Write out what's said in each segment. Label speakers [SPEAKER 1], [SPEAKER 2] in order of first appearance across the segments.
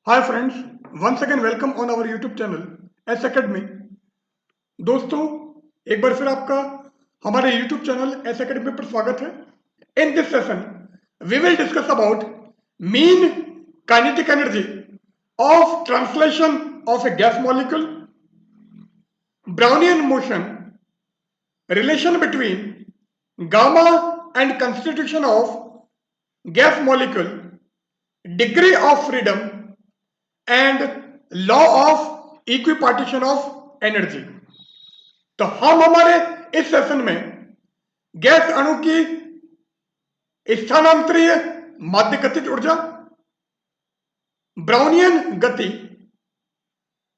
[SPEAKER 1] Hi friends, once again welcome on our YouTube channel S academy. दोस्तों, एक बार फिर आपका हमारे यूट्यूब चैनल एस एकेडमी पर स्वागत है। In this session we will discuss about mean kinetic energy of translation of a gas molecule, Brownian motion, relation between gamma and constitution of gas molecule, degree of freedom and law of equipartition of energy. तो हम हमारे इस session में gas अणु की स्थानांतरीय माध्य गतिज ऊर्जा, ब्राउनियन गति,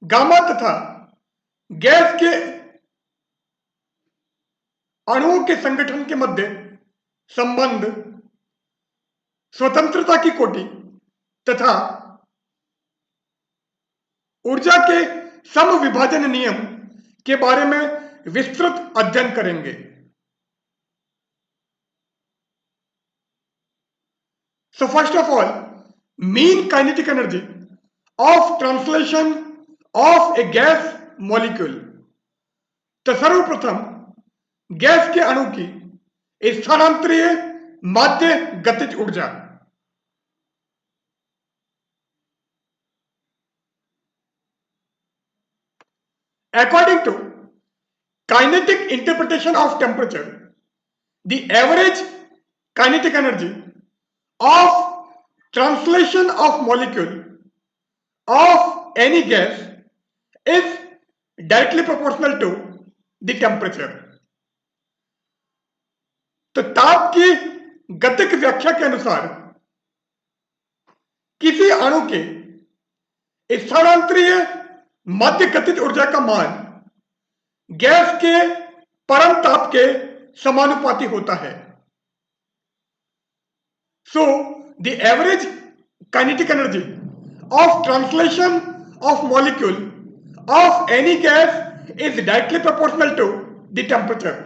[SPEAKER 1] गामा तथा गैस के अणुओं के संगठन के मध्य संबंध, स्वतंत्रता की कोटि तथा ऊर्जा के समविभाजन नियम के बारे में विस्तृत अध्ययन करेंगे। So first of all, mean kinetic energy of translation of a gas molecule। तो सर्वप्रथम गैस के अणु की स्थानांतरीय माध्य गतिज ऊर्जा। According to kinetic interpretation of temperature, the average kinetic energy of translation of molecule of any gas is directly proportional to the temperature। तो ताप की गतिक व्याख्या के अनुसार किसी अणु के स्थानांतरीय माध्य गतिज ऊर्जा का मान गैस के परम ताप के समानुपाती होता है। So the average kinetic energy of translation of molecule of any gas is directly proportional to the temperature।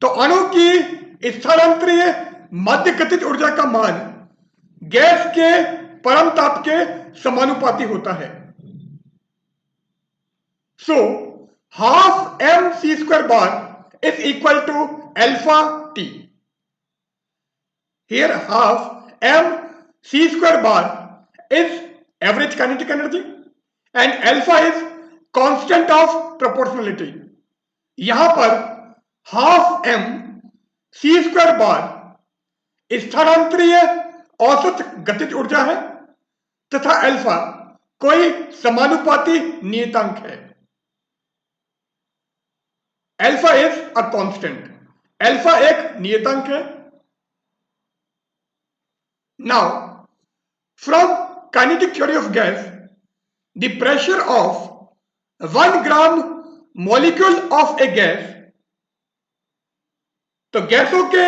[SPEAKER 1] तो अणु की स्थानांतरीय माध्य गतिज ऊर्जा का मान गैस के परम ताप के समानुपाती होता है। So half mc square bar is equal to alpha t। Here half mc square bar is average kinetic energy and alpha is constant of proportionality। यहां पर half m c square bar स्थानांतरीय औसत गतिज ऊर्जा है तथा अल्फा कोई समानुपाती नियतांक है। Alpha is a constant, alpha एक नियतांक है। Now, from kinetic theory of gas, the pressure of 1 gram molecule of a gas, तो गैसों के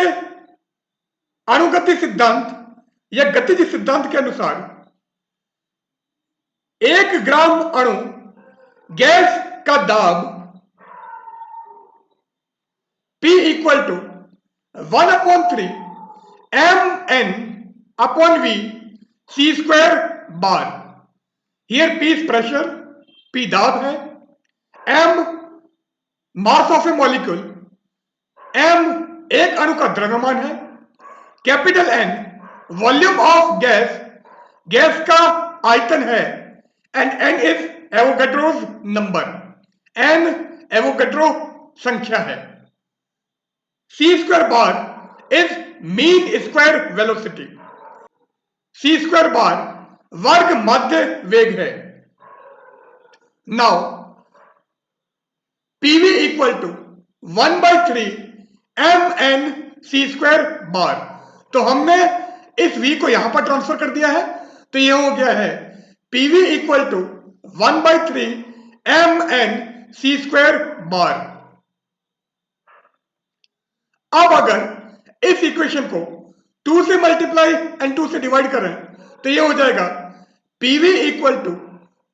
[SPEAKER 1] अणुगति सिद्धांत या गतिज सिद्धांत के अनुसार 1 ग्राम अणु गैस का दाब P equal to 1/3 mn upon V C square bar। Here P is pressure, P दाब है, m mass of a molecule, m एक अणु का द्रव्यमान है, capital N volume of gas, gas का आयतन है, and n is Avogadro's number, n Avogadro संख्या है। C square bar is mean square velocity। C square bar वर्ग माध्य वेग है। Now PV equal to 1/3 mn C square bar। तो हमने इस V को यहां पर ट्रांसफर कर दिया है, तो यह हो गया है PV equal to 1/3 mn C square bar। अब अगर इस इक्वेशन को 2 से मल्टीप्लाई एंड 2 से डिवाइड करें तो ये हो जाएगा PV equal to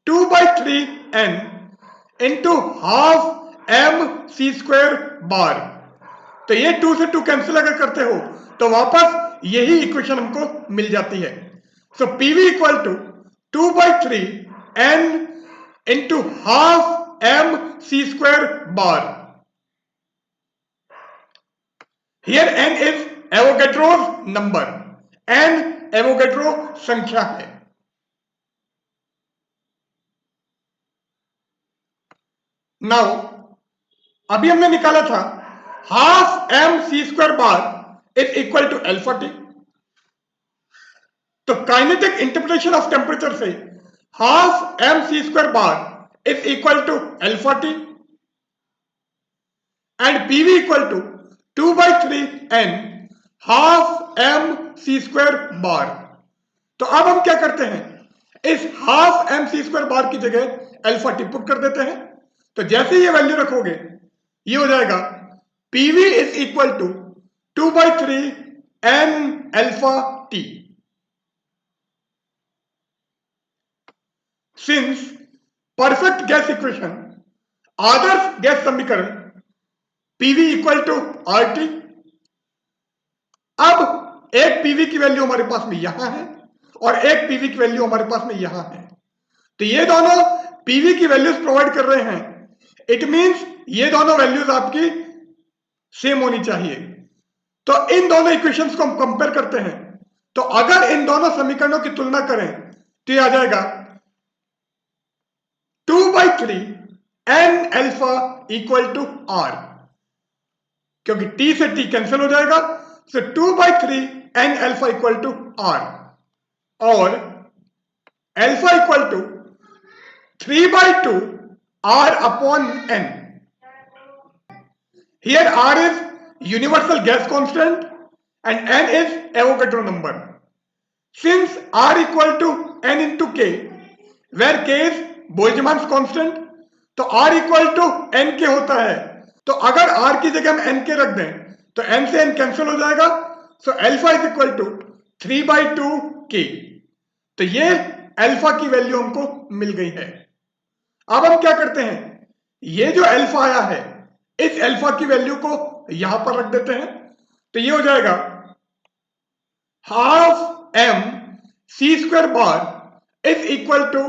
[SPEAKER 1] 2/3 n into half m C square bar. तो ये 2 से 2 कैंसिल अगर करते हो तो वापस यही इक्वेशन हमको मिल जाती है। So PV equal to 2/3 n into half m c square bar. Here n is Avogadro's number. n Avogadro संख्या है. Now, अभी हमने निकाला था half m c square bar is equal to alpha T. तो काइनेटिक इंटरप्रिटेशन ऑफ टेम्परेचर से half m c square bar is equal to alpha T and pv equal to 2/3 n half m c square bar. तो अब हम क्या करते हैं, इस half m c square bar की जगह अल्फा टी पुट कर देते हैं. तो जैसे ये वैल्यू रखोगे ये हो जाएगा pv is equal to 2/3 n alpha टी. सिंस परफेक्ट गैस इक्वेशन, आदर्श गैस समीकरण pv इक्वल टू RT. अब एक pv की वैल्यू हमारे पास में यहां है और एक pv की वैल्यू हमारे पास में यहां है. तो ये दोनों pv की वैल्यूज प्रोवाइड कर रहे हैं. इट मींस ये दोनों वैल्यूज आपकी सेम होनी चाहिए. तो इन दोनों इक्वेशंस को हम कंपेयर करते हैं. तो अगर इन दोनों समीकरणों की तुलना करें तो ये आ जाएगा 2/3 n alpha equal to r, क्योंकि t से t कैंसिल हो जाएगा. So 2/3 n alpha equal to r और alpha equal to 3/2 r upon n. Here r is universal gas constant and n is Avogadro number. Since r equal to n into k, where k is Boltzmann's constant, तो r equal to n k होता है. तो अगर r की जगह हम n k रख दें तो n से n कैंसिल हो जाएगा. So alpha is equal to 3/2 k. तो ये अल्फा की वैल्यू हमको मिल गई है. अब हम क्या करते हैं, ये जो अल्फा आया है इस अल्फा की वैल्यू को यहां पर रख देते हैं. तो ये हो जाएगा half m c square bar is equal to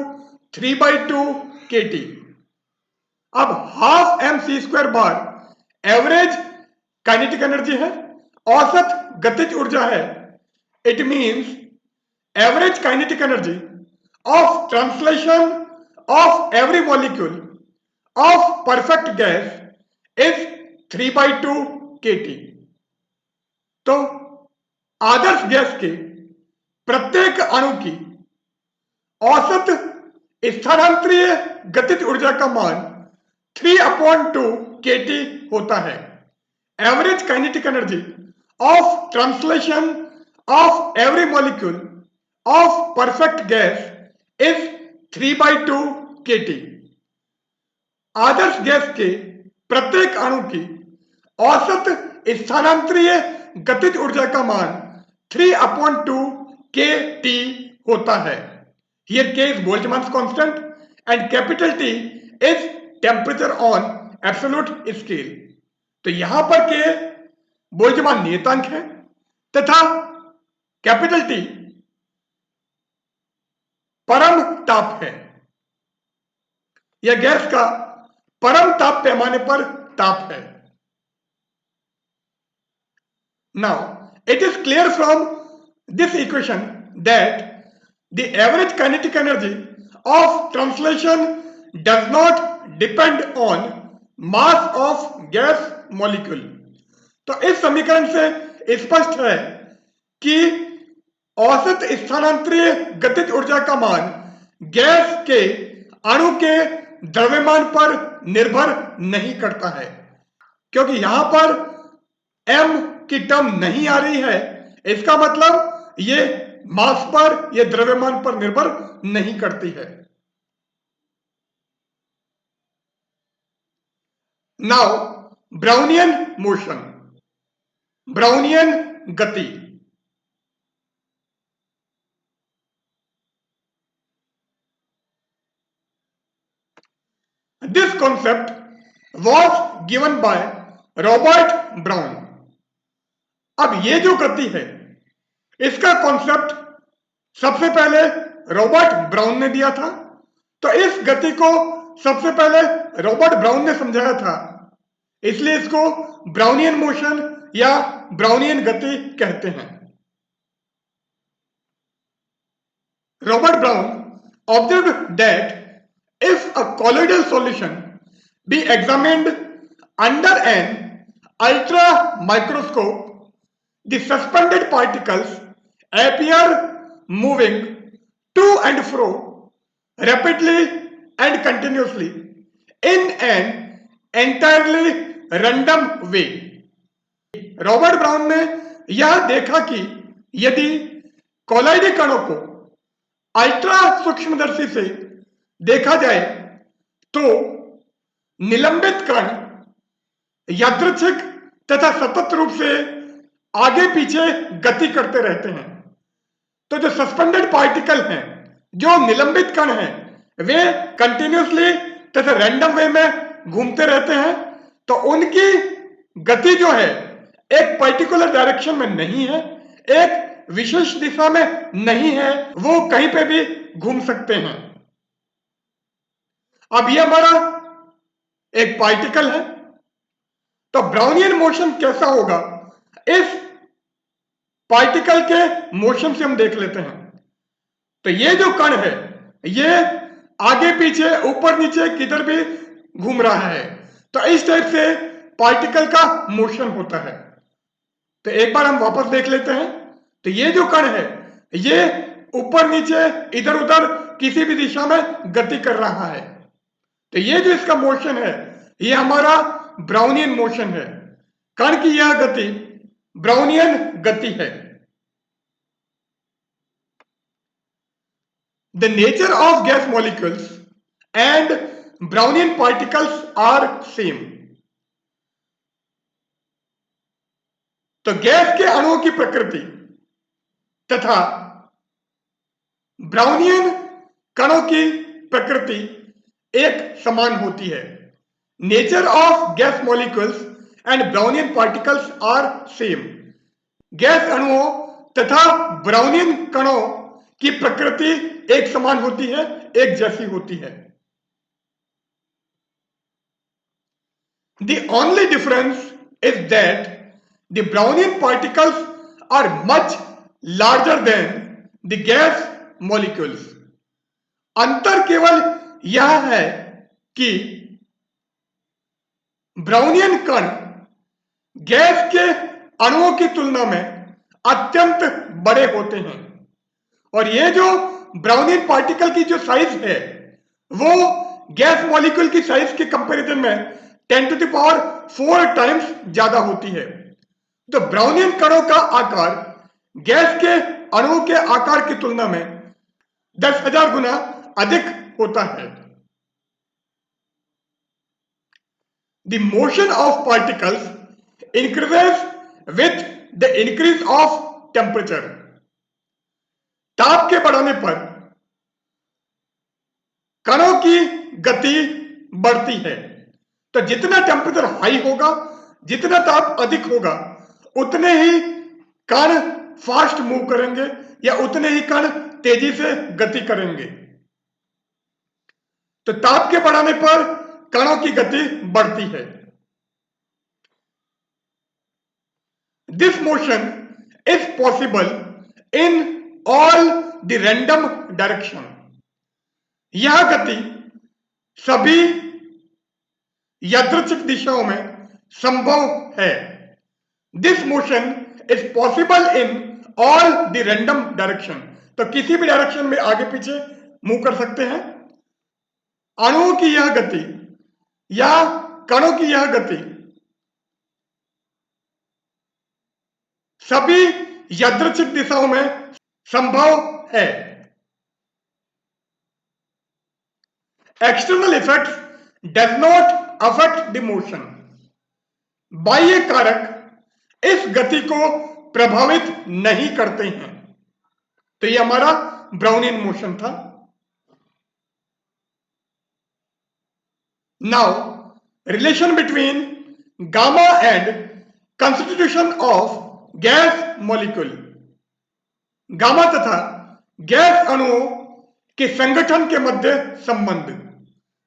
[SPEAKER 1] 3/2 kT. अब half m c square bar average kinetic energy है, औसत गतिज ऊर्जा है. It means average kinetic energy of translation of every molecule of perfect gas is 3/2 kT. तो आदर्श gas के प्रत्येक अणु की औसत स्थानांतरीय गतिज ऊर्जा का मान 3/2 kT होता है. Average kinetic energy of translation of every molecule of perfect gas is 3/2 kT. Adarsh gas के प्रत्येक अणु की औसत स्थानांतरीय गतिज ऊर्जा का मान 3/2 kT होता है. Here k is Boltzmann's constant and capital T is temperature on absolute scale. तो यहां पर k बोल्ट्जमान नियतांक है तथा कैपिटल T परम ताप है. यह गैस का परम ताप पैमाने पर ताप है. Now, it is clear from this equation that the average kinetic energy of translation does not depend on mass of gas molecule. तो इस समीकरण से स्पष्ट है कि औसत स्थानांतरीय गतिज ऊर्जा का मान गैस के अणु के द्रव्यमान पर निर्भर नहीं करता है, क्योंकि यहां पर m की टर्म नहीं आ रही है. इसका मतलब ये मास पर, ये द्रव्यमान पर निर्भर नहीं करती है. नाउ ब्राउनियन मोशन, ब्राउनियन गति. This concept was given by Robert Brown. अब ये जो गति है इसका कॉन्सेप्ट सबसे पहले रॉबर्ट ब्राउन ने दिया था। तो इस गति को सबसे पहले रॉबर्ट ब्राउन ने समझाया था, इसलिए इसको ब्राउनियन मोशन या ब्राउनियन गति कहते हैं। Robert brown observed that if a colloidal solution be examined under an ultra microscope, the suspended particles appear moving to and fro rapidly and continuously in an entirely random way. Robert brown ने यह देखा कि यदि कोलाइडी कणों को ultra सूक्ष्मदर्शी से देखा जाए तो निलंबित कण यादृच्छिक तथा सतत रूप से आगे पीछे गति करते रहते हैं। तो जो सस्पेंडेड पार्टिकल हैं, जो निलंबित कण हैं, वे कंटिन्यूसली तथा रैंडम वे में घूमते रहते हैं। तो उनकी गति जो है एक पर्टिकुलर डायरेक्शन में नहीं है, एक विशेष दिशा में नहीं है, वो कहीं पे भी घूम सकते हैं। अब ये हमारा एक पार्टिकल है, तो ब्राउनियन मोशन कैसा होगा इस पार्टिकल के मोशन से हम देख लेते हैं। तो ये जो कण है ये आगे पीछे ऊपर नीचे किधर भी घूम रहा है, तो इस टाइप से पार्टिकल का मोशन होता है। तो एक बार हम वापस देख लेते हैं। तो ये जो कण है ये ऊपर नीचे इधर उधर किसी भी दिशा में गति कर रहा है। तो ये जो इसका मोशन है ये हमारा ब्राउनियन मोशन है। कण की यह गति ब्राउनियन गति है। The nature of gas molecules and Brownian particles are same. तो गैस के अणुओं की प्रकृति तथा ब्राउनियन कणों की प्रकृति एक समान होती है। Nature of gas molecules and Brownian particles are same. Gas अणुओं तथा ब्राउनियन कणों की प्रकृति एक समान होती है, एक जैसी होती है। The only difference is that the Brownian particles are much larger than the gas molecules. अंतर केवल यह है कि ब्राउनियन कण गैस के अणुओं की तुलना में अत्यंत बड़े होते हैं, और ये जो ब्राउनियन पार्टिकल की जो साइज है वो गैस मॉलिक्यूल की साइज के कंपैरिजन में 10⁴ टाइम्स ज्यादा होती है। तो ब्राउनियन कणों का आकार गैस के अणुओं के आकार की तुलना में 10,000 गुना अधिक होता है। The motion of particles increases with the increase of temperature. ताप के बढ़ने पर कणों की गति बढ़ती है। तो जितना टेम्परेचर हाई होगा, जितना ताप अधिक होगा, उतने ही कण फास्ट मूव करेंगे या उतने ही कण तेजी से गति करेंगे। तो ताप के बढ़ने पर कणों की गति बढ़ती है। This motion is possible in all the random direction. यह गति सभी यादृच्छिक दिशाओं में संभव है। This motion is possible in all the random direction. तो किसी भी डायरेक्शन में आगे पीछे मूव कर सकते हैं। अणुओं की यह गति या कणों की यह गति सभी यादृच्छिक दिशाओं में संभव है। External effects does not affect the motion. बाह्य कारक इस गति को प्रभावित नहीं करते हैं। तो ये हमारा ब्राउनियन मोशन था। Now relation between gamma and constitution of gas molecule. Gamma तथा गैस अणुओं कि संगठन के मध्य संबंध,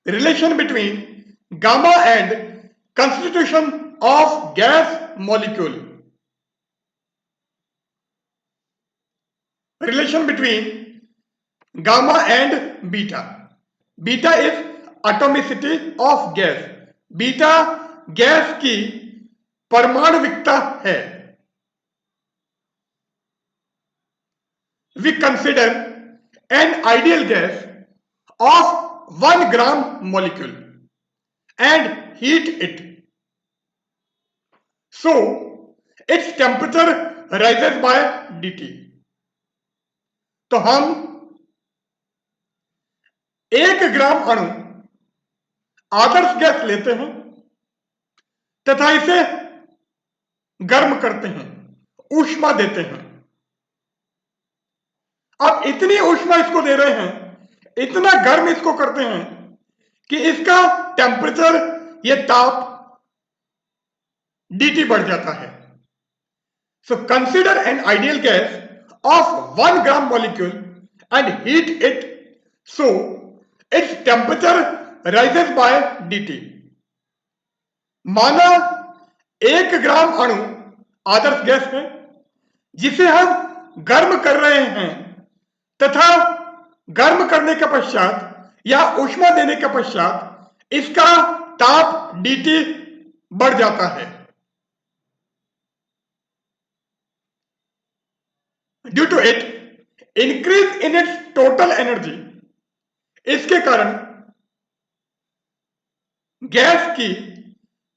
[SPEAKER 1] relation between gamma and constitution of gas molecule, relation between gamma and beta. Beta is atomicity of gas. Beta gas की परमाणुविकता है. We consider an ideal gas of 1 gram molecule and heat it. So its temperature rises by dt. तो हम 1 ग्राम अणु आदर्श gas लेते हैं तथा इसे गर्म करते हैं, ऊष्मा देते हैं. अब इतनी ऊष्मा इसको दे रहे हैं, इतना गर्म इसको करते हैं कि इसका टेम्परेचर, ये ताप dt बढ़ जाता है. So consider an ideal gas off 1 gram molecule and heat it so its temperature rises by dt. माना 1 ग्राम अणु आदर्श गैस है जिसे हम गर्म कर रहे हैं तथा गर्म करने के पश्चात या ऊष्मा देने के पश्चात इसका ताप dt बढ़ जाता है. Due to it increase in its total energy. इसके कारण गैस की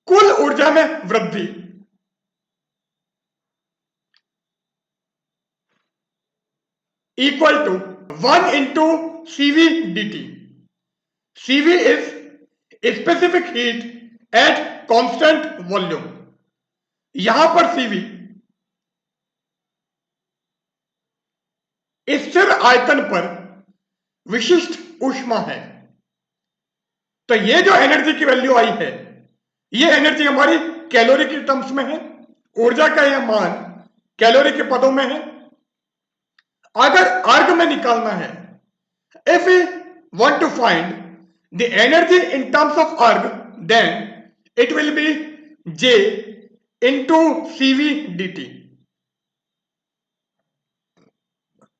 [SPEAKER 1] कुल ऊर्जा में वृद्धि equal to 1 into Cv dt. Cv is specific heat at constant volume. यहां पर Cv स्थिर आयतन पर विशिष्ट ऊष्मा है. तो ये जो एनर्जी की वैल्यू आई है, ये एनर्जी हमारी कैलोरी के टर्म्स में है. ऊर्जा का यह मान कैलोरी के पदों में है. अगर अर्ग में निकालना है, if we want to find the energy in terms of erg, then it will be J into Cv dt.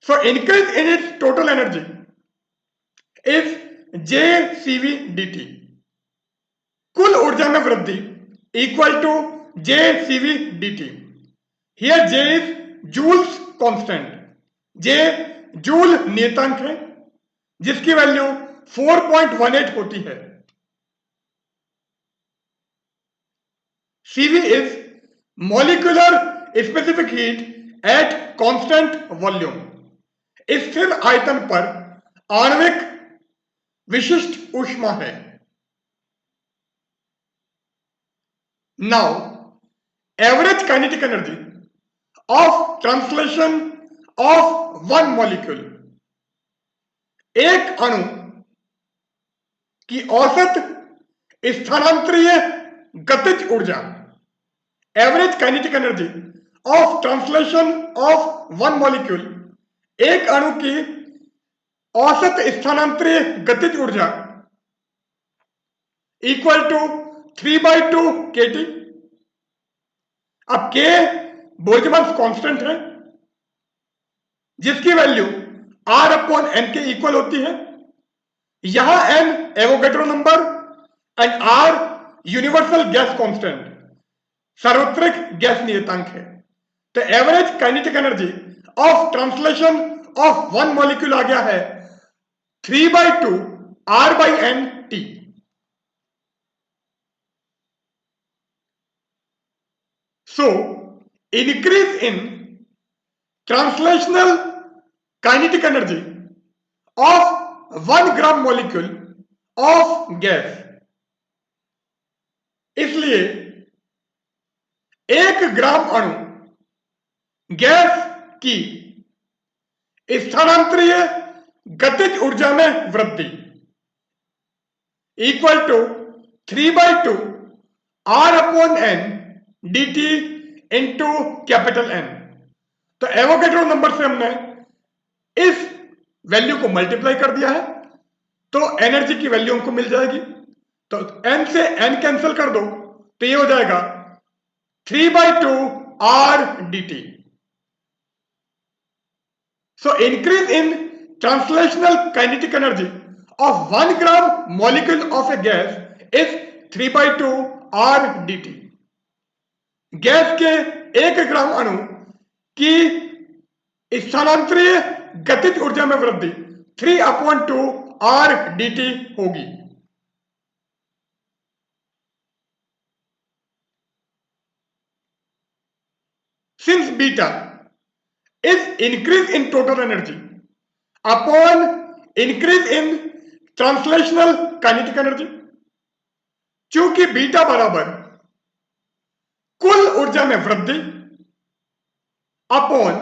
[SPEAKER 1] So increase in its total energy is J Cv dt. कुल ऊर्जा में वृद्धि equal to J Cv dt. Here J is joules constant. J joule नियतांक है जिसकी value 4.18 होती है. Cv is molecular specific heat at constant volume. स्थिर आयतन पर आणविक विशिष्ट ऊष्मा है. Now average kinetic energy of translation of one molecule. एक अणु की औसत स्थानांतरीय गतिज ऊर्जा, average kinetic energy of translation of one molecule, एक अणु की औसत स्थानांतरीय गतिज ऊर्जा इक्वल टू 3/2 kT. अब k बोल्ट्जमान कांस्टेंट है जिसकी वैल्यू R/N के इक्वल होती है. यहां N Avogadro number and R universal gas constant, सार्वत्रिक गैस नियतांक है. तो average kinetic energy of translation of one molecule आ गया है 3/2 R/N T. So increase in translational kinetic energy of 1 gram molecule of gas. इसलिए 1 ग्राम अणु गैस की स्थानांतरीय गतिज ऊर्जा में वृद्धि equal to 3/2 R/N dt into capital N. तो एवोगैड्रो नंबर से हमने इस वैल्यू को मल्टीप्लाई कर दिया है तो एनर्जी की वैल्यू हमको मिल जाएगी। तो n से n कैंसिल कर दो तो ये हो जाएगा 3/2 R dt। So increase in translational kinetic energy of 1 gram molecule of a gas is 3/2 R dt। Gas के 1 ग्राम अणु की स्थानांतरीय गतिज ऊर्जा में वृद्धि 3/2 R dt होगी। Since beta is increase in total energy upon increase in translational kinetic energy, चूंकि beta बराबर कुल ऊर्जा में वृद्धि अपॉन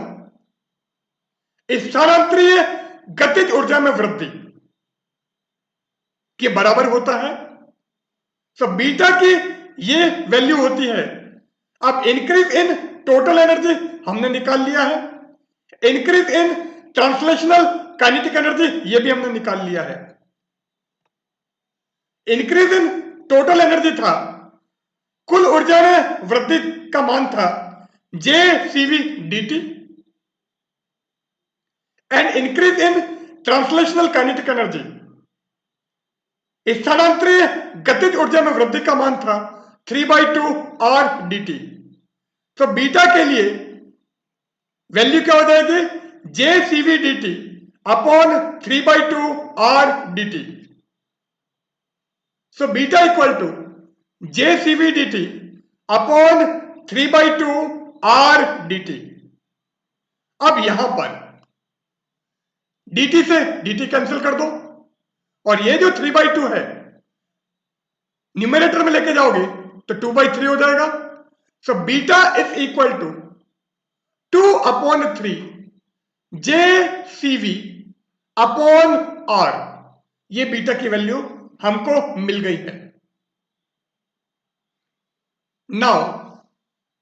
[SPEAKER 1] स्थानांतरीय गतिज ऊर्जा में वृद्धि के बराबर होता है। तो बीटा की ये वैल्यू होती है। अब इंक्रीज इन टोटल एनर्जी हमने निकाल लिया है, increase in translational kinetic energy ये भी हमने निकाल लिया है। इंक्रीज इन टोटल एनर्जी था, कुल ऊर्जा में वृद्धि का मान था JCV dt and increase in translational kinetic energy स्थानांतरीय गतिज ऊर्जा में वृद्धि का मान था 3/2 R dt। तो बीटा के लिए वैल्यू क्या हो जाएगी JCV dt upon 3/2 R dt। So beta equal to JCV dt upon 3/2 R dt। अब यहां पर dt से dt कैंसिल कर दो और ये जो 3/2 है न्यूमरेटर में लेके जाओगे तो 2/3 हो जाएगा। So beta is equal to 2/3 JCV upon R। ये बीटा की वैल्यू हमको मिल गई है। Now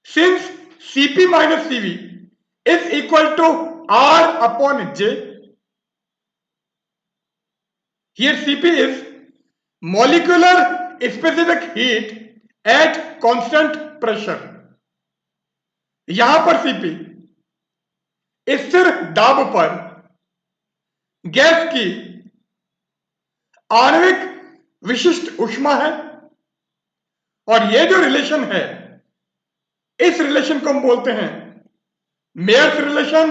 [SPEAKER 1] since CP minus CV is equal to R upon J, here CP is molecular specific heat at constant pressure। यहां पर CP स्थिर दाब पर गैस की आणविक विशिष्ट ऊष्मा है और यह जो रिलेशन है इस रिलेशन को हम बोलते हैं मेयर्स रिलेशन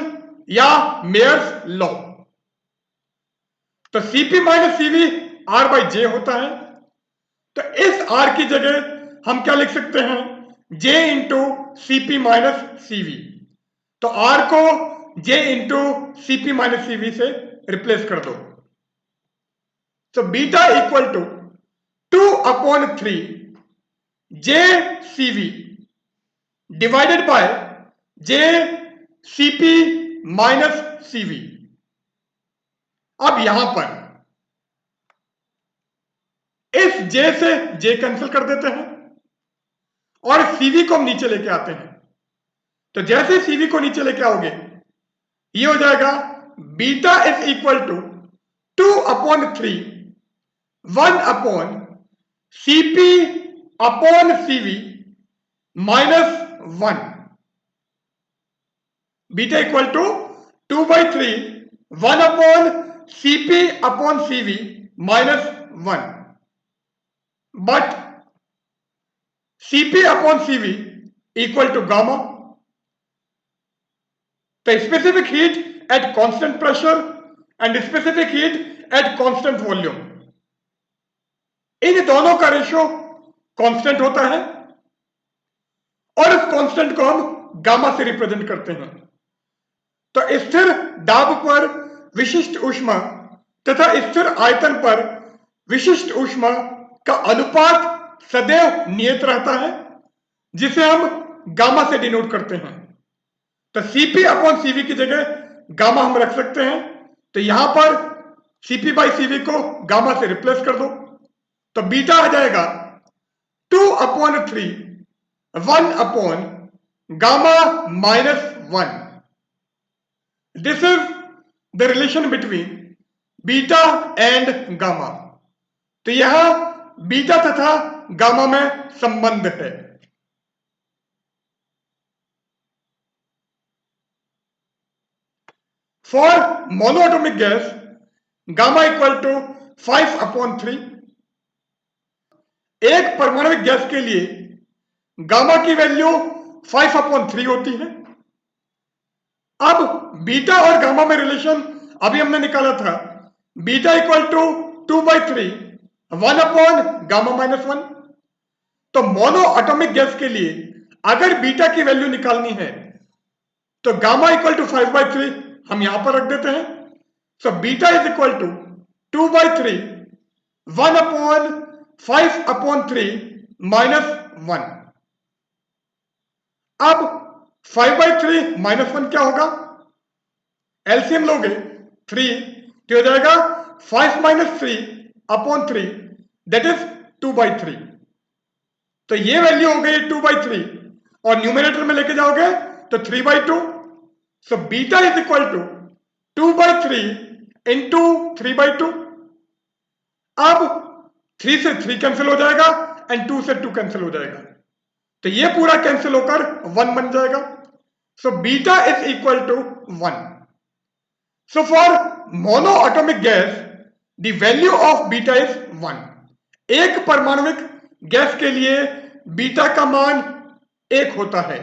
[SPEAKER 1] या मेयर्स लॉ। तो CP माइनस CV R/J होता है। तो इस R की जगह हम क्या लिख सकते हैं J into CP minus CV। तो R को J into CP minus CV से रिप्लेस कर दो। तो beta equal to 2/3 JCV divided by JCP minus CV। अब यहां पर इस J से J कैंसिल कर देते हैं और CV को हम नीचे लेके आते हैं। तो जैसे CV को नीचे लेके आओगे ये हो जाएगा beta is equal to 2/3 1/CP upon CV minus 1। Beta equal to 2/3 1/CP upon CV minus 1। But CP upon CV equal to gamma. तो specific heat at constant pressure and specific heat at constant volume, इन दोनों का ratio constant होता है और इस constant को हम गामा से रिप्रेजेंट करते हैं। तो स्थिर दाब पर विशिष्ट ऊष्मा तथा स्थिर आयतन पर विशिष्ट ऊष्मा का अनुपात सदैव नियत रहता है जिसे हम गामा से डिनोट करते हैं। तो CP अपॉन CV की जगह गामा हम रख सकते हैं। तो यहां पर CP बाई CV को गामा से रिप्लेस कर दो तो बीटा आ जाएगा 2/3 1/गामा minus 1। This is the relation between beta and gamma. तो यहां बीटा तथा गामा में संबंध है। For monoatomic gas gamma equal to 5/3। एक परमाणुविक गैस के लिए गामा की वैल्यू 5/3 होती है। अब बीटा और गामा में रिलेशन अभी हमने निकाला था, बीटा इक्वल टू 2/3 1/γ-1। तो मोनो एटॉमिक गैस के लिए अगर बीटा की वैल्यू निकालनी है तो गामा इक्वल टू 5/3 हम यहां पर रख देते हैं। So beta is equal to 2/3 1/5/3 -1। अब 5/3 -1 क्या होगा? एलसीएम लोगे 3 तो हो जाएगा 5 - 3/3 दैट इज 2/3। तो ये वैल्यू हो गई 2/3 और न्यूमरेटर में लेके जाओगे तो 3/2। So beta is equal to 2/3 into 3/2। अब 3 से 3 कैंसिल हो जाएगा एंड 2 से 2 कैंसिल हो जाएगा, तो ये पूरा कैंसिल होकर 1 बन जाएगा। So beta is equal to 1। So for mono atomic gas the value of beta is 1। एक परमाणुविक गैस के लिए बीटा का मान 1 होता है।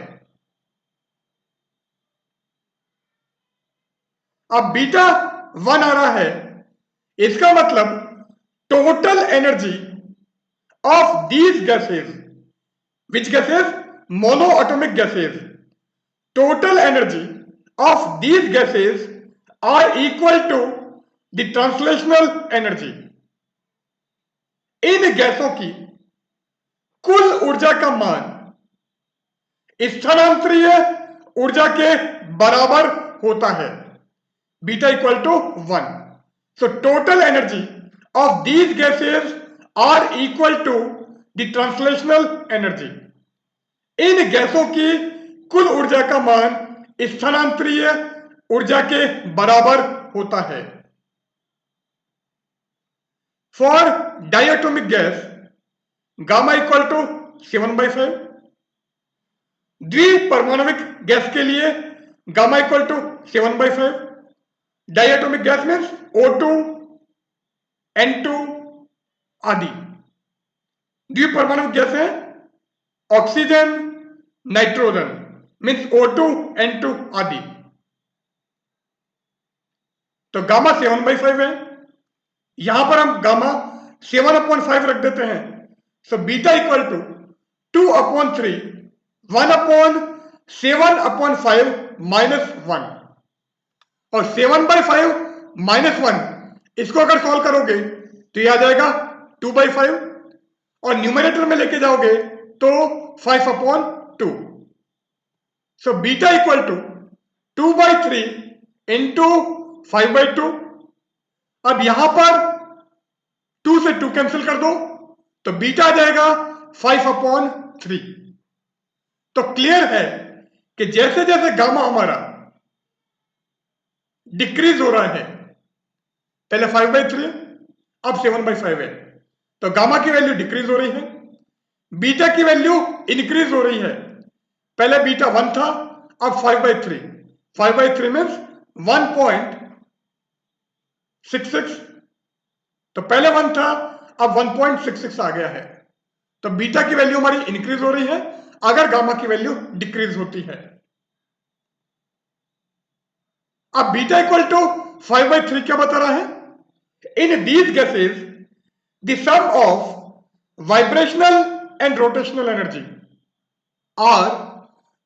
[SPEAKER 1] अब बीटा 1 आ रहा है, इसका मतलब total energy of these gases, which gases? Mono atomic gases. Total energy of these gases are equal to the translational energy. इन गैसों की कुल ऊर्जा का मान स्थानांतरीय ऊर्जा के बराबर होता है, beta equal to 1। So total energy of these gases are equal to the translational energy. इन गैसों की कुल ऊर्जा का मान स्थानांतरीय ऊर्जा के बराबर होता है। For diatomic gas gamma equal to 7/5। द्विपरमाणुविक गैस के लिए gamma equal to 7/5। Diatomic gas means O2 N2 आदि। द्विपरमाणुविक गैस है oxygen nitrogen means O2 N2 आदि। तो गामा 7/5 है, यहां पर हम गामा 7/5 रख देते हैं। So beta equal to 2/3 1/7/5 -1। और 7/5 -1 इसको अगर सॉल्व करोगे तो ये आ जाएगा 2/5 और न्यूमरेटर में लेके जाओगे तो 5/2। So beta equal to 2/3 into 5/2। अब यहां पर 2 से 2 कैंसिल कर दो तो बीटा आ जाएगा 5/3। तो क्लियर है कि जैसे जैसे गामा हमारा डिक्रीज हो रहा है, पहले 5/3 अब 7/5 है, तो गामा की वैल्यू डिक्रीज हो रही है। बीटा की वैल्यू इंक्रीज हो रही है, पहले बीटा 1 था अब 5/3। 5/3 मीन्स 1.66। तो पहले 1 था अब 1.66 आ गया है। तो बीटा की वैल्यू हमारी इंक्रीज हो रही है अगर गामा की वैल्यू डिक्रीज होती है। अब बीटा इक्वल टू 5/3 क्या बता रहा है? In these gases the sum of vibrational and rotational energy are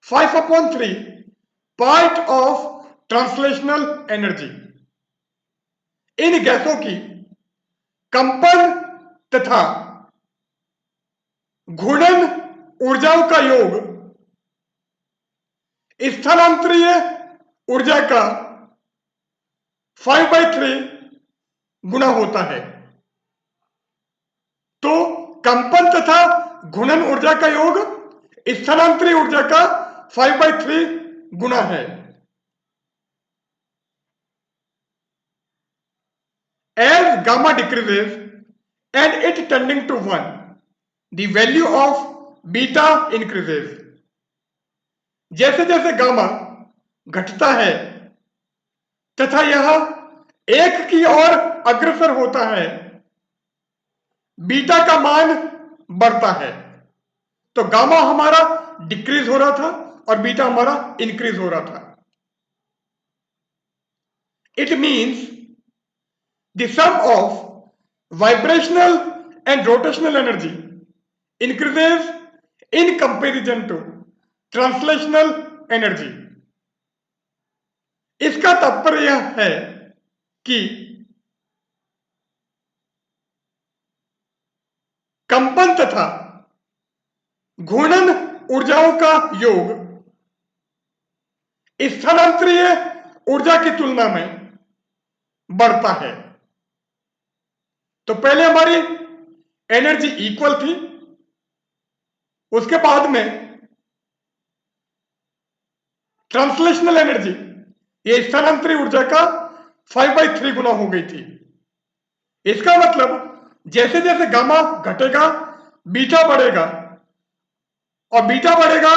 [SPEAKER 1] 5/3 part of translational energy. इन गैसों की कंपन तथा घूर्णन ऊर्जाओं का योग स्थानांतरीय ऊर्जा का 5/3 गुना होता है। तो कंपन तथा घूर्णन ऊर्जा का योग स्थानांतरीय ऊर्जा का 5/3 गुना है। as gamma decreases and it tending to 1, the value of beta increases. जैसे जैसे गामा घटता है तथा यह 1 की ओर अग्रसर होता है, बीटा का मान बढ़ता है। तो गामा हमारा डिक्रीज हो रहा था और बीटा हमारा इंक्रीज हो रहा था। It means the sum of vibrational and rotational energy increases in comparison to translational energy. इसका तात्पर्य यह है कि कंपन तथा घूर्णन ऊर्जाओं का योग स्थानांतरीय ऊर्जा की तुलना में बढ़ता है। तो पहले हमारी एनर्जी इक्वल थी, उसके बाद में ट्रांसलेशनल एनर्जी, ये स्थानांतरीय ऊर्जा का 5/3 गुना हो गई थी। इसका मतलब जैसे जैसे गामा घटेगा बीटा बढ़ेगा, और बीटा बढ़ेगा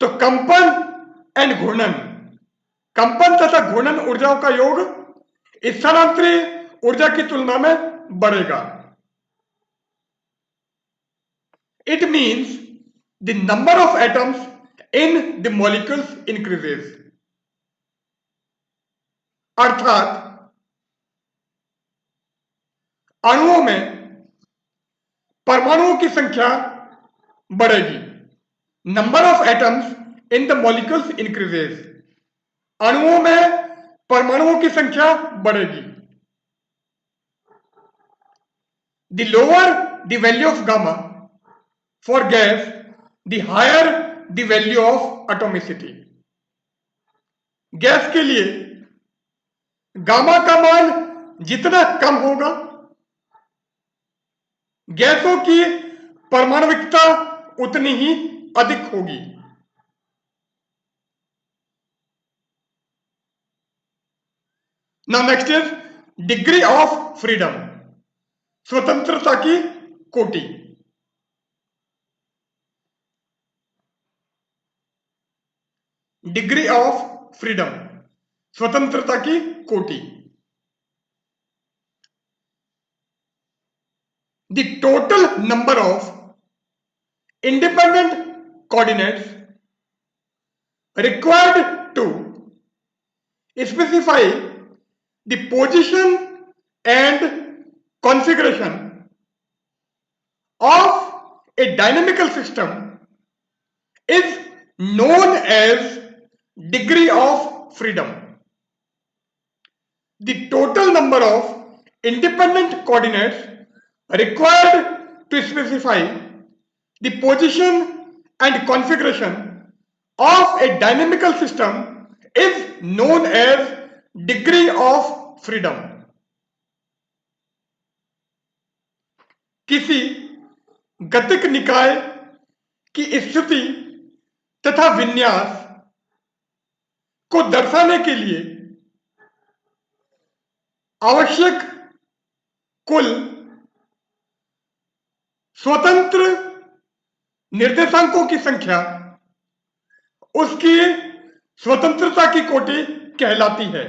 [SPEAKER 1] तो कंपन एंड घूर्णन, कंपन तथा घूर्णन ऊर्जाओं का योग स्थानांतरीय ऊर्जा की तुलना में बढ़ेगा। It means the number of atoms in the molecules increases. अर्थात अणुओं में परमाणुओं की संख्या बढ़ेगी। Number of atoms in the molecules increases, अणुओं में परमाणुओं की संख्या बढ़ेगी। The lower the value of gamma for gas, the higher the value of atomicity. Gas के लिए गामा का मान जितना कम होगा, गैसों की परमाणुविकता उतनी ही अधिक होगी। Now next is degree of freedom, स्वतंत्रता की कोटि। डिग्री ऑफ फ्रीडम, स्वतंत्रता की कोटि। The total number of independent coordinates required to specify the position and configuration of a dynamical system is known as degree of freedom. The total number of independent coordinates required to specify the position and configuration of a dynamical system is known as degree of freedom. किसी गतिक निकाय की स्थिति तथा विन्यास को दर्शाने के लिए आवश्यक कुल स्वतंत्र निर्देशांकों की संख्या उसकी स्वतंत्रता की कोटि कहलाती है।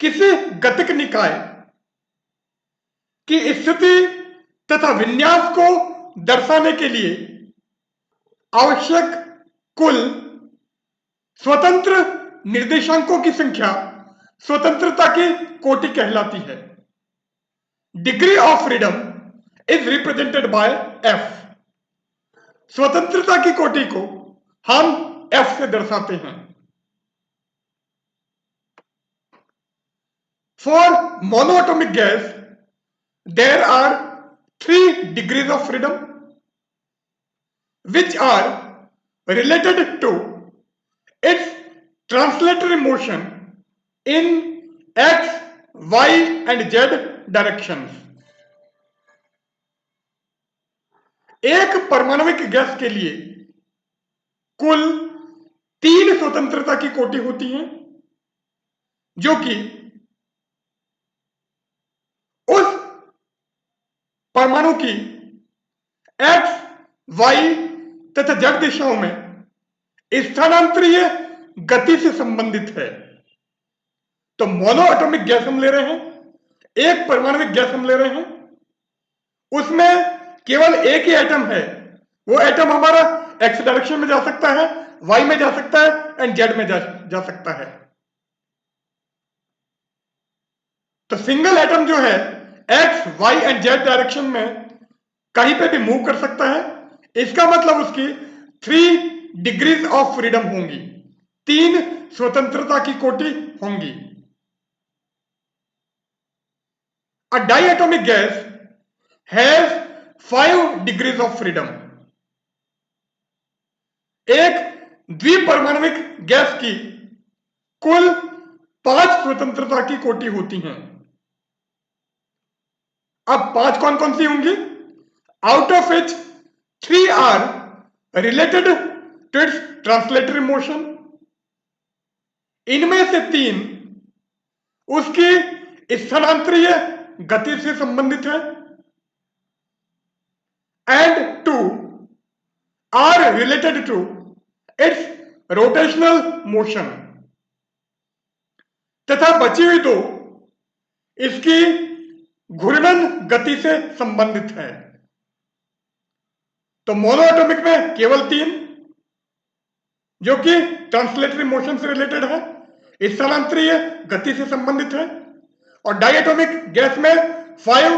[SPEAKER 1] किसी गतिक निकाय की स्थिति तथा विन्यास को दर्शाने के लिए आवश्यक कुल स्वतंत्र निर्देशांकों की संख्या स्वतंत्रता की कोटि कहलाती है। Degree of freedom is represented by F. स्वतंत्रता की कोटि को हम एफ से दर्शाते हैं। For monoatomic gas there are 3 degrees of freedom which are related to its translatory motion in x, y and z directions. एक परमाणुविक गैस के लिए कुल 3 स्वतंत्रता की कोटि होती हैं, जो कि परमाणु की एक्स, वाई तथा जेड दिशाओं में स्थानांतरीय गति से संबंधित है। तो मोनो एटॉमिक गैस हम ले रहे हैं, एक परमाणुविक गैस हम ले रहे हैं, उसमें केवल एक ही एटम है। वो एटम हमारा एक्स डायरेक्शन में जा सकता है, वाई में जा सकता है एंड जेड में जा सकता है। तो सिंगल एटम जो है X, Y and Z direction में कहीं पे भी मूव कर सकता है। इसका मतलब उसकी 3 डिग्रीज ऑफ फ्रीडम होंगी, 3 स्वतंत्रता की कोटि होंगी। A diatomic gas has 5 degrees of freedom. एक द्विपरमाणुविक गैस की कुल 5 स्वतंत्रता की कोटि होती हैं। अब 5 कौन कौन सी होंगी? Out of which 3 are related to its translatory motion. इनमें से 3 उसकी स्थानांतरीय गति से संबंधित है and 2 are related to its rotational motion. तथा बची हुई 2 इसकी घूर्णन गति से संबंधित है। तो मोनोएटॉमिक में केवल 3 जो कि ट्रांसलेटरी मोशन से रिलेटेड है, स्थानांतरीय गति से संबंधित है, और डायटोमिक गैस में 5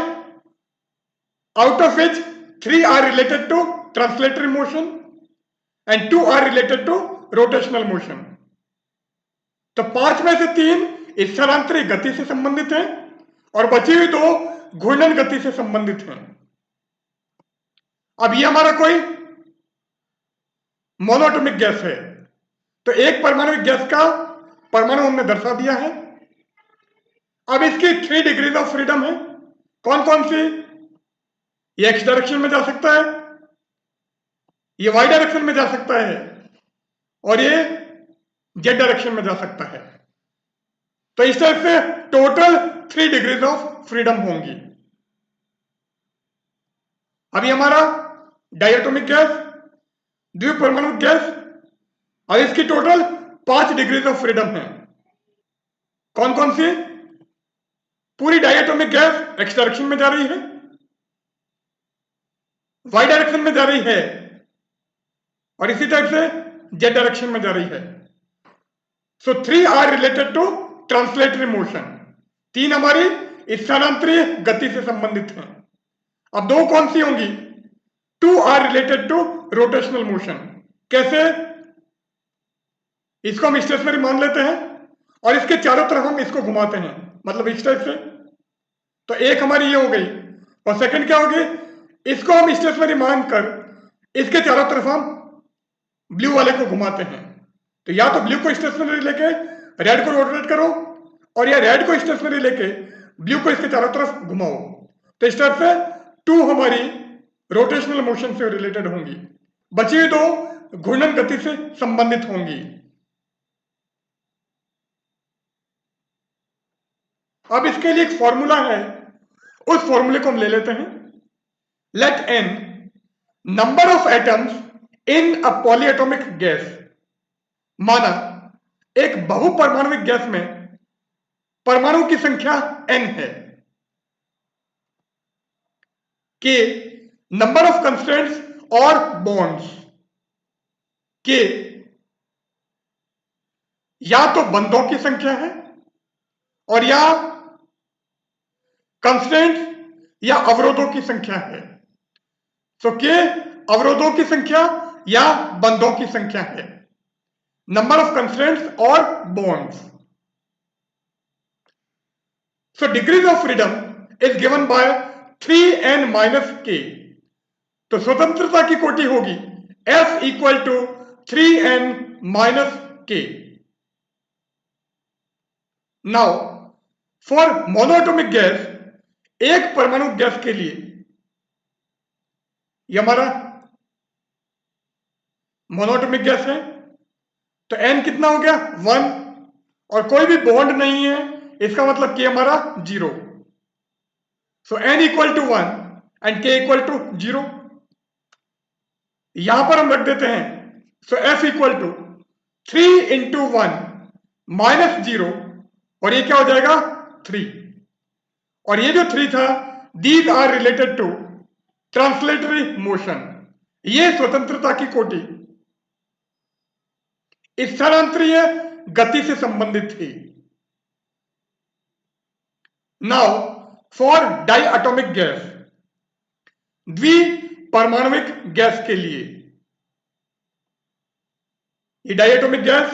[SPEAKER 1] out of which 3 are related to translatory motion and 2 are related to rotational motion. तो 5 में से 3 स्थानांतरित गति से संबंधित है और बची हुई 2 घूर्णन गति से संबंधित है। अब ये हमारा कोई मोनोएटॉमिक गैस है, तो एक परमाणुविक गैस का परमाणु हमने दर्शा दिया है। अब इसकी 3 डिग्रीज ऑफ फ्रीडम है। कौन कौन सी? ये एक्स डायरेक्शन में जा सकता है, ये वाई डायरेक्शन में जा सकता है और ये जेड डायरेक्शन में जा सकता है। तो इस टाइप से टोटल 3 डिग्रीज ऑफ फ्रीडम होंगी। अभी हमारा डायटोमिक गैस, द्विपरमाणु गैस, और इसकी टोटल 5 डिग्रीज ऑफ फ्रीडम है। कौन कौन सी? पूरी डायटोमिक गैस एक्स डायरेक्शन में जा रही है, वाई डायरेक्शन में जा रही है और इसी टाइप से जेड डायरेक्शन में जा रही है। So 3 are related to translatory motion. 3 हमारी स्थानांतरीय गति से संबंधित हैं। अब 2 कौन सी होंगी? 2 are related to rotational motion. कैसे? इसको हम स्टेशनरी मान लेते हैं और इसके चारों तरफ हम इसको घुमाते हैं, मतलब इस टाइप से। तो एक हमारी ये हो गई और सेकंड क्या होगी? इसको हम स्टेशनरी मानकर इसके चारों तरफ हम ब्लू वाले को घुमाते हैं। तो या तो ब्लू को स्टेशनरी लेके रेड को रोटेट करो और या रेड को स्टेशनरी लेके ब्लू को इसके चारों तरफ घुमाओ। तो इस टाइप से 2 हमारी रोटेशनल मोशन से रिलेटेड होंगी, बची हुई 2 घूर्णन गति से संबंधित होंगी। अब इसके लिए एक फॉर्मूला है, उस फॉर्मूले को हम ले लेते हैं। Let n number of atoms in a polyatomic gas. माना एक बहुपरमाणुविक गैस में परमाणु की संख्या n है, के नंबर ऑफ कंस्ट्रेंट्स और बॉन्ड्स के या तो बंधों की संख्या है और या कंस्ट्रेंट्स या अवरोधों की संख्या है। सो के अवरोधों की संख्या या बंधों की संख्या है, नंबर ऑफ कंस्ट्रेंट्स और bonds. So degrees of freedom is given by 3n minus k। तो स्वतंत्रता की कोटि होगी f equal to 3n minus k। Now for monoatomic gas, एक परमाणु गैस के लिए ये हमारा मोनोएटॉमिक गैस है, तो n कितना हो गया? 1, और कोई भी बॉन्ड नहीं है, इसका मतलब k हमारा 0। So n equal to 1 and K equal to 0। यहां पर हम रख देते हैं, so F equal to 3 into 1 minus 0, और ये क्या हो जाएगा 3। और ये जो 3 था, these are related to translatory motion, ये स्वतंत्रता की कोटि स्थानांतरीय गति से संबंधित थी। नाउ फॉर डाइएटॉमिक गैस, द्विपरमाणुविक गैस के लिए, ये डाइएटॉमिक गैस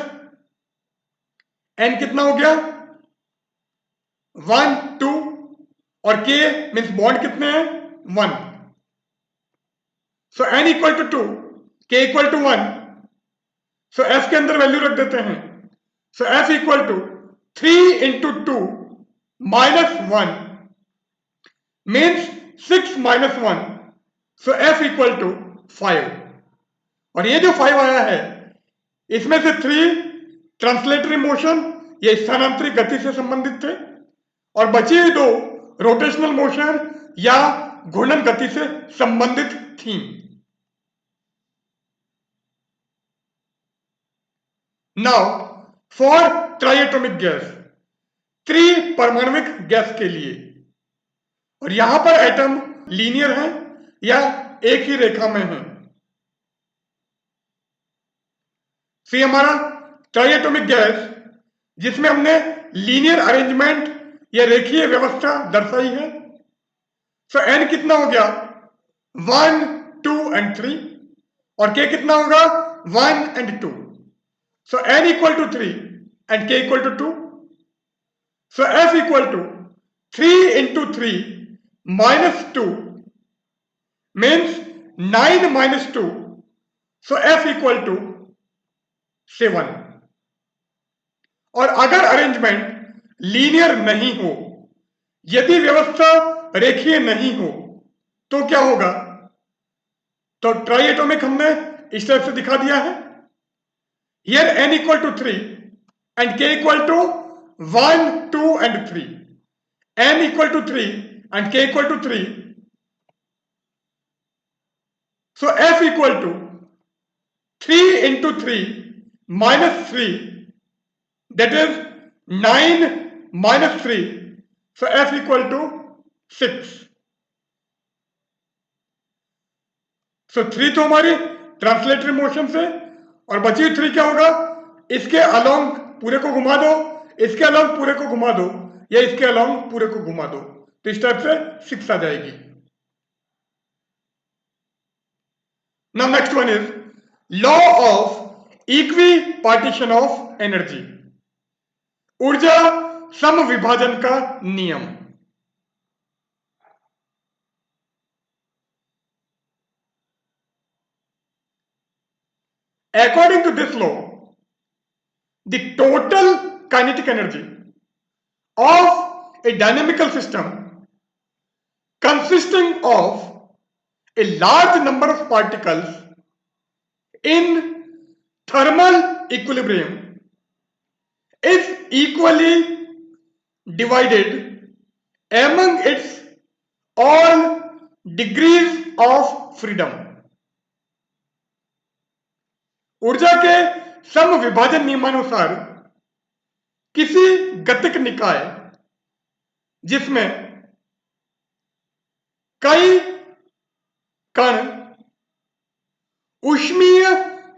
[SPEAKER 1] एन कितना हो गया 1 2, और के मीन्स बॉन्ड कितने हैं 1, सो एन इक्वल टू 2, के इक्वल टू 1, सो एफ के अंदर वैल्यू रख देते हैं, so F equal to 3 into 2 minus 1 means 6 minus 1, so F equal to 5। और ये जो 5 आया है, इसमें से 3 ट्रांसलेटरी मोशन या स्थानांतरित गति से संबंधित थे, और बची हुई 2 रोटेशनल मोशन या घूर्णन गति से संबंधित थी। नाउ फॉर ट्राइएटॉमिक गैस, त्रिपरमाणुविक गैस के लिए, और यहां पर एटम लीनियर है या एक ही रेखा में है। फिर हमारा ट्राइएटॉमिक गैस जिसमें हमने लीनियर अरेंजमेंट या रेखीय व्यवस्था दर्शाई है, सो एन कितना हो गया 1 2 एंड 3, और के कितना होगा 1 and 2, so N equal to 3 and K equal to 2, so F equal to 3 into 3 minus 2 means 9 minus 2, so F equal to 7। और अगर अरेंजमेंट लीनियर नहीं हो, यदि व्यवस्था रेखीय नहीं हो, तो क्या होगा? तो ट्राइएटॉमिक हमने इस टाइप से दिखा दिया है। Here n equal to 3 and k equal to 1 2 and 3, n equal to 3 and k equal to 3, so f equal to 3 into 3 minus 3, that is 9 minus 3, so f equal to 6। so 3 तो हमारी translatory motion से, और बची हुई 3 क्या होगा? इसके along पूरे को घुमा दो, इसके अलोंग पूरे को घुमा दो, या इसके अलोंग पूरे को घुमा दो, तो इस टाइप से 6 आ जाएगी। Now next one is law of equipartition of energy, ऊर्जा समविभाजन का नियम। According to this law, the total kinetic energy of a dynamical system consisting of a large number of particles in thermal equilibrium is equally divided among its all degrees of freedom। ऊर्जा के समविभाजन नियमानुसार किसी गतिक निकाय जिसमें कई कण ऊष्मीय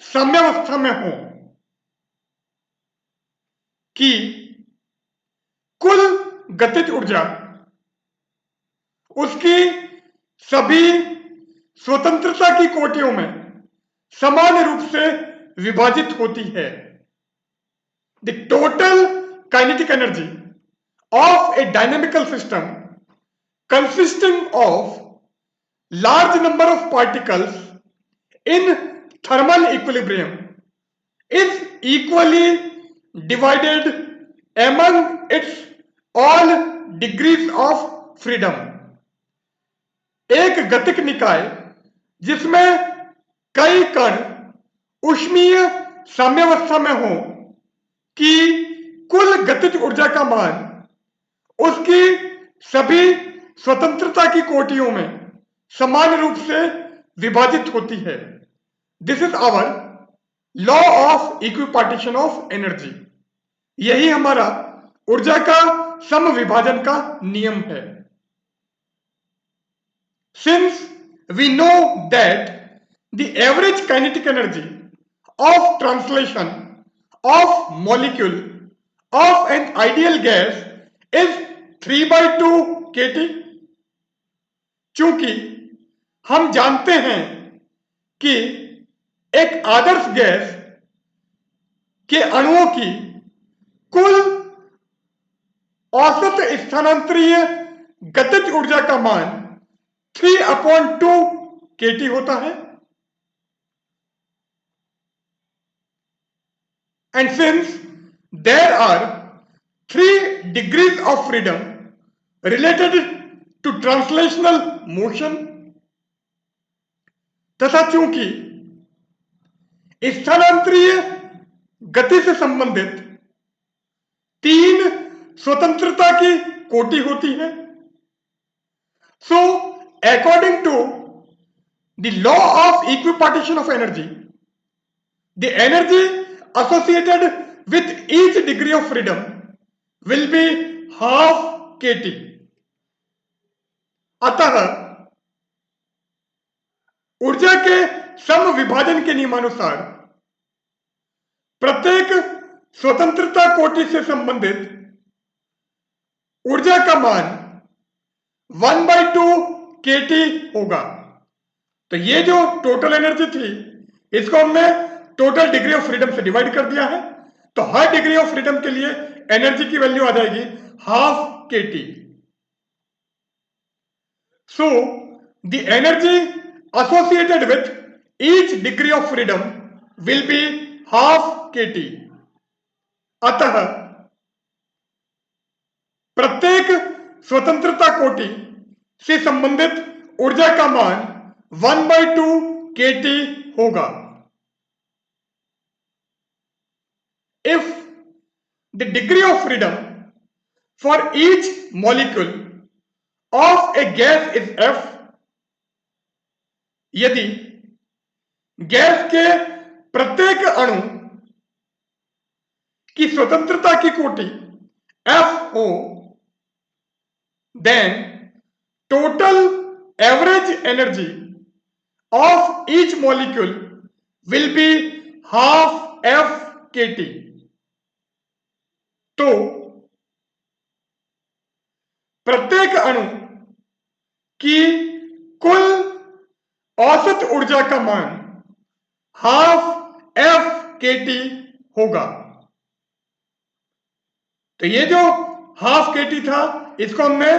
[SPEAKER 1] साम्यावस्था में हो कि कुल गतिज ऊर्जा उसकी सभी स्वतंत्रता की कोटियों में समान रूप से विभाजित होती है। The total kinetic energy of A dynamical system consisting of large number of particles in thermal equilibrium is equally divided among its all degrees of freedom। एक गतिक निकाय जिसमें कई कण ऊष्मीय साम्यावस्था में हो कि कुल गतिज ऊर्जा का मान उसकी सभी स्वतंत्रता की कोटियों में समान रूप से विभाजित होती है। This is our law of equipartition of energy. यही हमारा ऊर्जा का समविभाजन का नियम है। Since we know that the average kinetic energy of translation of molecule of an ideal gas is 3/2 kT, चूंकि हम जानते हैं कि एक आदर्श गैस के अणुओं की कुल औसत स्थानांतरीय गतिज ऊर्जा का मान 3/2 kT होता है। And since there are 3 degrees of freedom related to translational motion, तथा चूंकि स्थानांतरीय गति से संबंधित 3 स्वतंत्रता की कोटि होती है, so according to the law of equipartition of energy, the energy associated with each degree of freedom will be half kT. अतः ऊर्जा के समविभाजन के नियमानुसार प्रत्येक स्वतंत्रता कोटि से संबंधित ऊर्जा का मान 1/2 kT होगा। तो ये जो टोटल एनर्जी थी इसको हमने टोटल डिग्री ऑफ फ्रीडम से डिवाइड कर दिया है, तो हर डिग्री ऑफ फ्रीडम के लिए एनर्जी की वैल्यू आ जाएगी half kT। So the energy associated with each degree of freedom will be half kT। अतः प्रत्येक स्वतंत्रता कोटि से संबंधित ऊर्जा का मान 1/2 kT होगा। If the degree of freedom for each molecule of a gas is F, यदि गैस के प्रत्येक अणु की स्वतंत्रता की कोटि F हो, then total average energy of each molecule will be half F kT। तो प्रत्येक अणु की कुल औसत ऊर्जा का मान हाफ F kT होगा। तो ये जो हाफ kT था इसको हमने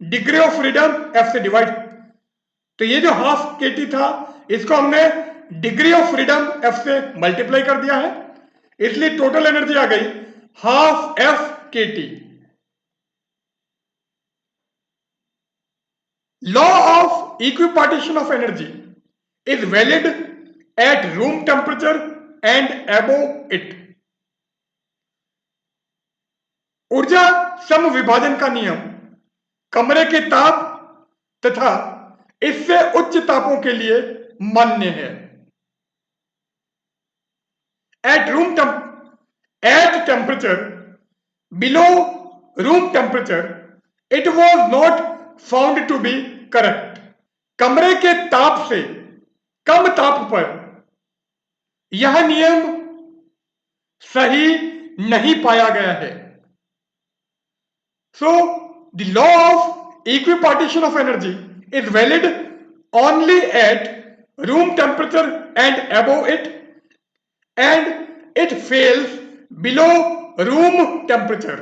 [SPEAKER 1] डिग्री ऑफ फ्रीडम F से डिवाइड, तो ये जो हाफ kT था इसको हमने डिग्री ऑफ फ्रीडम F से मल्टीप्लाई कर दिया है, इसलिए टोटल एनर्जी आ गई half F kT। Law of equipartition of energy is valid at room temperature and above it। ऊर्जा समविभाजन का नियम कमरे के ताप तथा इससे उच्च तापों के लिए मान्य है। At temperature below room temperature it was not found to be correct। कमरे के ताप से कम ताप पर यह नियम सही नहीं पाया गया है। So the law of equipartition of energy is valid only at room temperature and above it, and it fails below room temperature।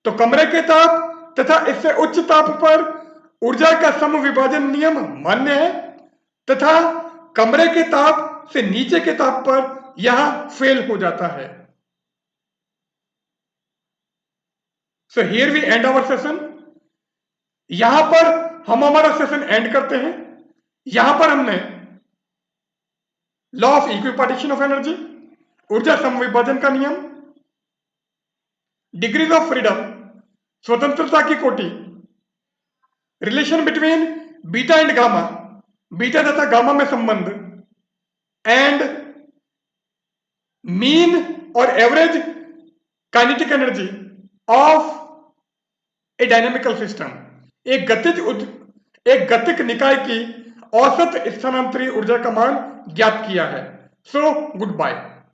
[SPEAKER 1] तो कमरे के ताप तथा इससे उच्च ताप पर ऊर्जा का समविभाजन नियम मान्य है तथा कमरे के ताप से नीचे के ताप पर यह फेल हो जाता है। So here we end our session. यहां पर हम हमारा सेशन एंड करते हैं। यहां पर हमने law of equipartition of energy, ऊर्जा समविभाजन का नियम, डिग्रीज ऑफ फ्रीडम, स्वतंत्रता की कोटि, relation between beta and gamma, beta तथा गामा में संबंध एंड मीन और average kinetic energy of A dynamical system, एक गतिक निकाय की औसत स्थानांतरित ऊर्जा का मान ज्ञात किया है। So good bye.